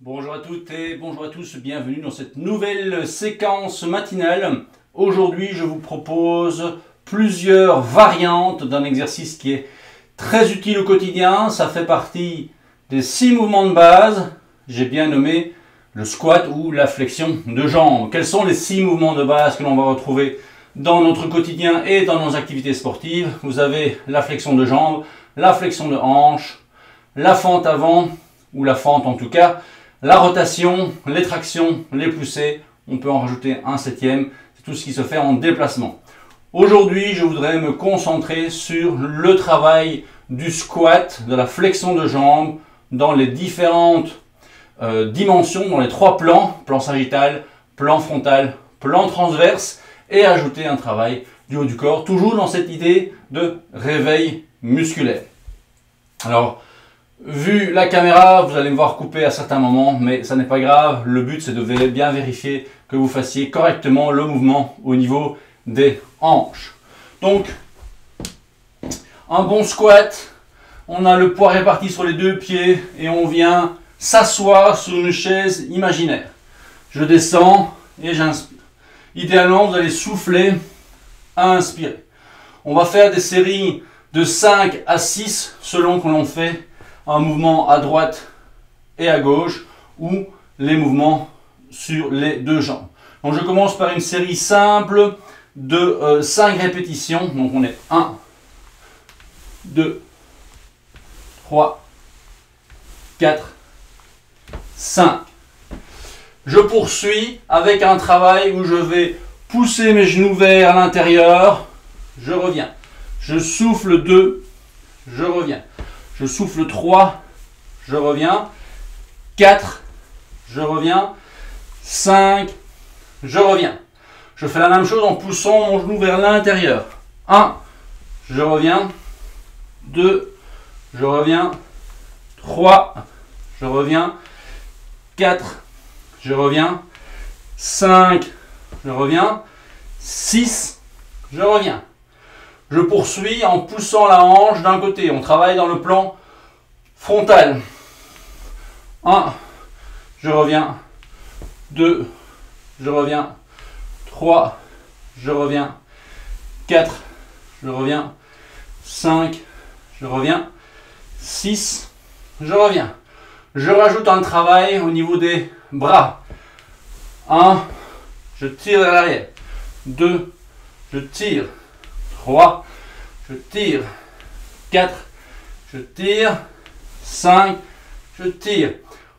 Bonjour à toutes et bonjour à tous, bienvenue dans cette nouvelle séquence matinale. Aujourd'hui, je vous propose plusieurs variantes d'un exercice qui est très utile au quotidien. Ça fait partie des 6 mouvements de base. J'ai bien nommé le squat ou la flexion de jambes. Quels sont les 6 mouvements de base que l'on va retrouver dans notre quotidien et dans nos activités sportives? Vous avez la flexion de jambes, la flexion de hanche, la fente avant, ou la fente en tout cas, la rotation, les tractions, les poussées, on peut en rajouter un 7e, c'est tout ce qui se fait en déplacement. Aujourd'hui, je voudrais me concentrer sur le travail du squat, de la flexion de jambes, dans les différentes dimensions, dans les 3 plans, plan sagittal, plan frontal, plan transverse, et ajouter un travail du haut du corps, toujours dans cette idée de réveil musculaire. Alors, vu la caméra, vous allez me voir couper à certains moments, mais ça n'est pas grave. Le but, c'est de bien vérifier que vous fassiez correctement le mouvement au niveau des hanches. Donc, un bon squat, on a le poids réparti sur les 2 pieds et on vient s'asseoir sur une chaise imaginaire. Je descends et j'inspire. Idéalement, vous allez souffler à inspirer. On va faire des séries de 5 à 6 selon que l'on fait un mouvement à droite et à gauche ou les mouvements sur les 2 jambes. Donc je commence par une série simple de 5 répétitions. Donc on est 1, 2, 3, 4, 5. Je poursuis avec un travail où je vais pousser mes genoux vers l'intérieur. Je reviens. Je souffle 2, je reviens. Je souffle 3, je reviens. 4, je reviens. 5, je reviens. Je fais la même chose en poussant mon genou vers l'intérieur. 1, je reviens. 2, je reviens. 3, je reviens. 4, je reviens. 5, je reviens. 6, je reviens. Je poursuis en poussant la hanche d'un côté. On travaille dans le plan frontal. 1, je reviens. 2, je reviens. 3, je reviens. 4, je reviens. 5, je reviens. 6, je reviens. Je rajoute un travail au niveau des bras. 1, je tire vers l'arrière. 2, je tire. 3, je tire. 4, je tire. 5, je tire.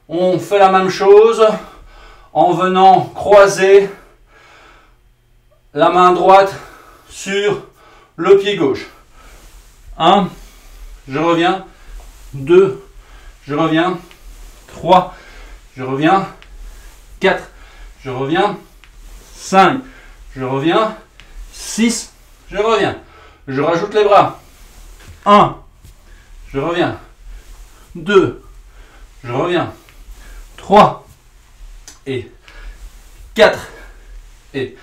On fait la même chose en venant croiser la main droite sur le pied gauche. 1, je reviens. 2, je reviens. 3, je reviens. 4, je reviens. 5, je reviens. 6, je reviens. Je rajoute les bras. 1, je reviens. 2, je reviens. 3 et 4 et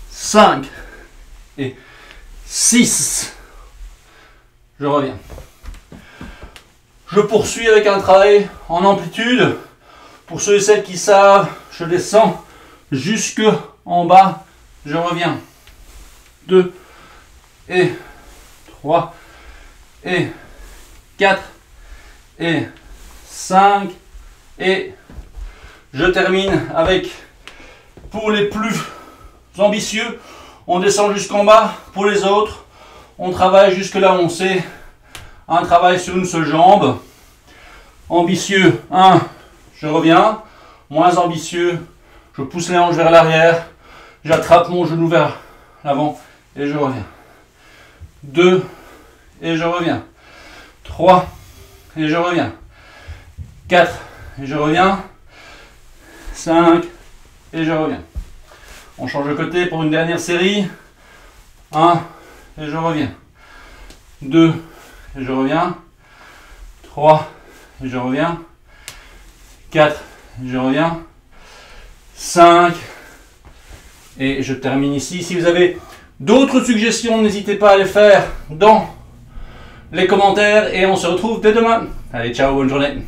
5 et 6. Je reviens. Je poursuis avec un travail en amplitude. Pour ceux et celles qui savent, je descends jusque en bas. Je reviens. 2 et 3 et 4 et 5 et je termine avec, pour les plus ambitieux, on descend jusqu'en bas. Pour les autres, on travaille jusque là où on sait, un travail sur une seule jambe. Ambitieux, 1, je reviens. Moins ambitieux, je pousse les hanches vers l'arrière, j'attrape mon genou vers l'avant et je reviens. 2 et je reviens. 3 et je reviens. 4 et je reviens. 5 et je reviens. On change de côté pour une dernière série. 1 et je reviens. 2 et je reviens. 3 et je reviens. 4 et je reviens. 5 et je termine ici. Si vous avez d'autres suggestions, n'hésitez pas à les faire dans les commentaires et on se retrouve dès demain. Allez, ciao, bonne journée.